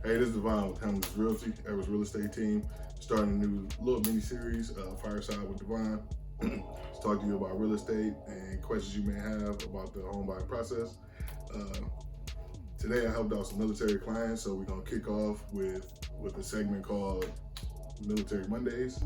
Hey, this is Devon with Hamilton Realty, Everett's Real Estate Team, starting a new little mini series, Fireside with Devon. To talk to you about real estate and questions you may have about the home buying process. Today I helped out some military clients, so we're gonna kick off with a segment called Military Mondays.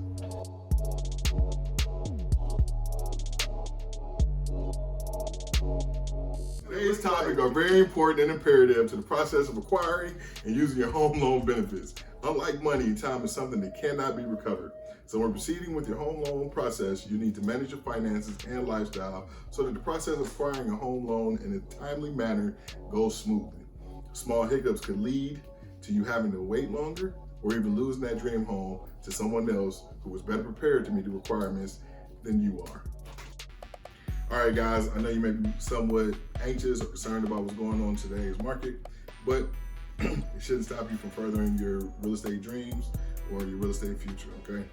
Today's topic are very important and imperative to the process of acquiring and using your home loan benefits. Unlike money, time is something that cannot be recovered. So when proceeding with your home loan process, you need to manage your finances and lifestyle so that the process of acquiring a home loan in a timely manner goes smoothly. Small hiccups could lead to you having to wait longer or even losing that dream home to someone else who is better prepared to meet the requirements than you are. All right, guys, I know you may be somewhat anxious or concerned about what's going on in today's market, but it shouldn't stop you from furthering your real estate dreams or your real estate future, okay?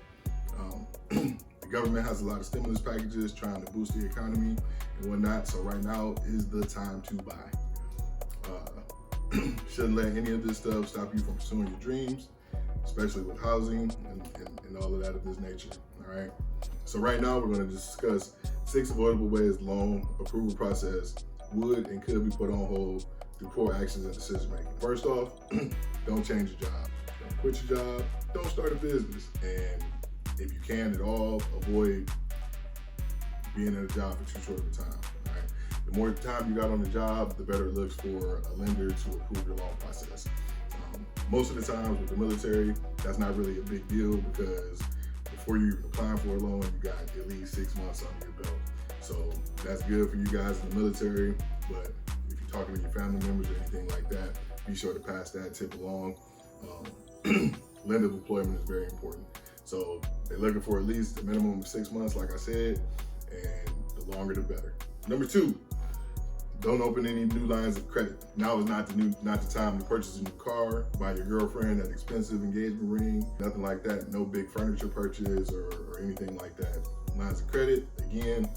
The government has a lot of stimulus packages trying to boost the economy and whatnot, so right now is the time to buy. Shouldn't let any of this stuff stop you from pursuing your dreams, especially with housing and all of that of this nature, all right? So right now we're going to discuss 6 avoidable ways the loan approval process would and could be put on hold through poor actions and decision making. First off, don't change your job. Don't quit your job. Don't start a business. And if you can at all, avoid being at a job for too short of a time. All right? The more time you got on the job, the better it looks for a lender to approve your loan process. Most of the times with the military, that's not really a big deal because before you're applying for a loan, you got at least 6 months under your belt. So that's good for you guys in the military, but if you're talking to your family members or anything like that, be sure to pass that tip along. Length of employment is very important. So they're looking for at least a minimum of 6 months, like I said, and the longer the better. Number 2, don't open any new lines of credit. Now is not the time to purchase a new car, buy your girlfriend that expensive engagement ring, nothing like that. No big furniture purchase or anything like that. Lines of credit, again,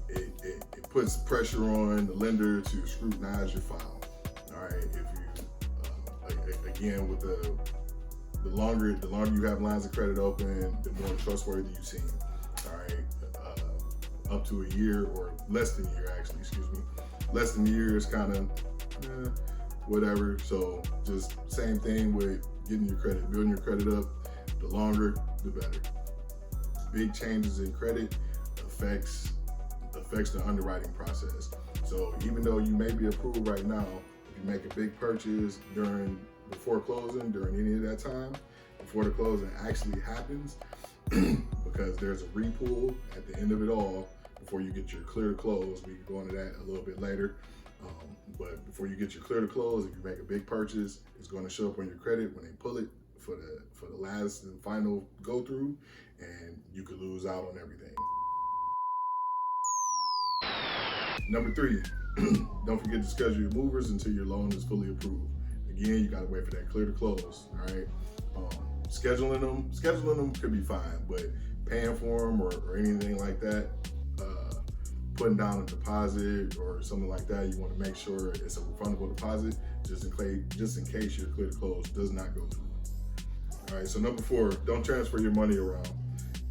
it puts pressure on the lender to scrutinize your file. All right, if you again with the longer you have lines of credit open, the more trustworthy you seem. All right, up to a year or less than a year, actually, excuse me. Less than a year is kind of whatever. So just same thing with getting your credit, building your credit up. The longer, the better. Big changes in credit affects the underwriting process. So even though you may be approved right now, if you make a big purchase before closing, during any of that time, before the closing actually happens, because there's a repull at the end of it all, before you get your clear to close. We can go into that a little bit later. But before you get your clear to close, if you make a big purchase, it's going to show up on your credit when they pull it for the last and final go through, and you could lose out on everything. Number 3, don't forget to schedule your movers until your loan is fully approved. Again, you got to wait for that clear to close. All right. Scheduling them could be fine, but paying for them or anything like that, putting down a deposit or something like that, you want to make sure it's a refundable deposit just in case your clear to close does not go through. All right, so number 4, don't transfer your money around.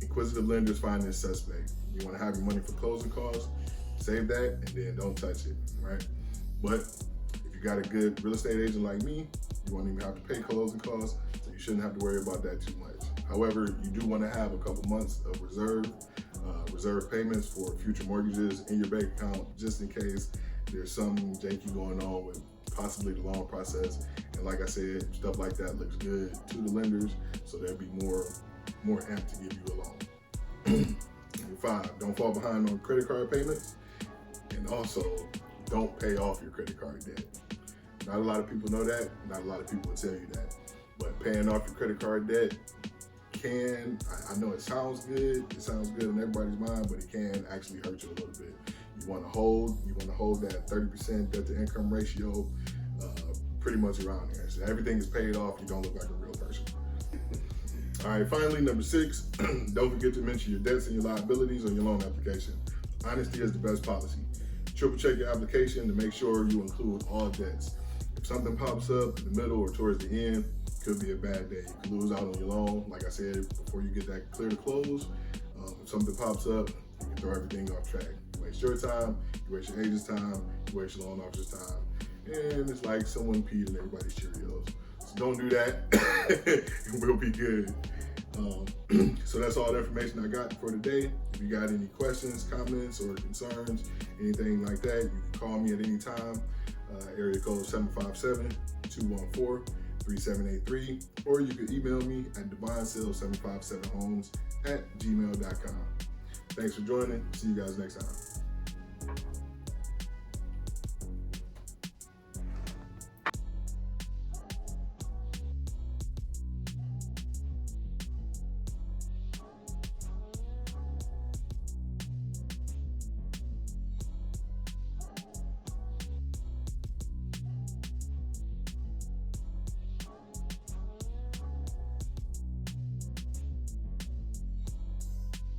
Inquisitive lenders find this suspect. You want to have your money for closing costs, save that, and then don't touch it, right? But if you got a good real estate agent like me, you won't even have to pay closing costs, so you shouldn't have to worry about that too much. However, you do want to have a couple months of reserve payments for future mortgages in your bank account, just in case there's something janky going on with possibly the loan process. And like I said, stuff like that looks good to the lenders, so they'll be more amped to give you a loan. Number 5, don't fall behind on credit card payments, and also don't pay off your credit card debt. Not a lot of people know that. Not a lot of people will tell you that, but paying off your credit card debt I know it sounds good in everybody's mind, but it can actually hurt you a little bit. You want to hold that 30% debt to income ratio pretty much around there. So everything is paid off, you don't look like a real person. All right, finally, number 6, don't forget to mention your debts and your liabilities on your loan application. Honesty is the best policy. Triple check your application to make sure you include all debts. If something pops up in the middle or towards the end, could be a bad day. You could lose out on your loan. Like I said, before you get that clear to close, if something pops up, you can throw everything off track. You waste your time, you waste your agent's time, you waste your loan officer's time. And it's like someone peed in everybody's Cheerios. So don't do that, and we'll be good. So that's all the information I got for today. If you got any questions, comments, or concerns, anything like that, you can call me at any time. Area code 757-214-3783, or you can email me at divinesales757homes@gmail.com. Thanks for joining. See you guys next time.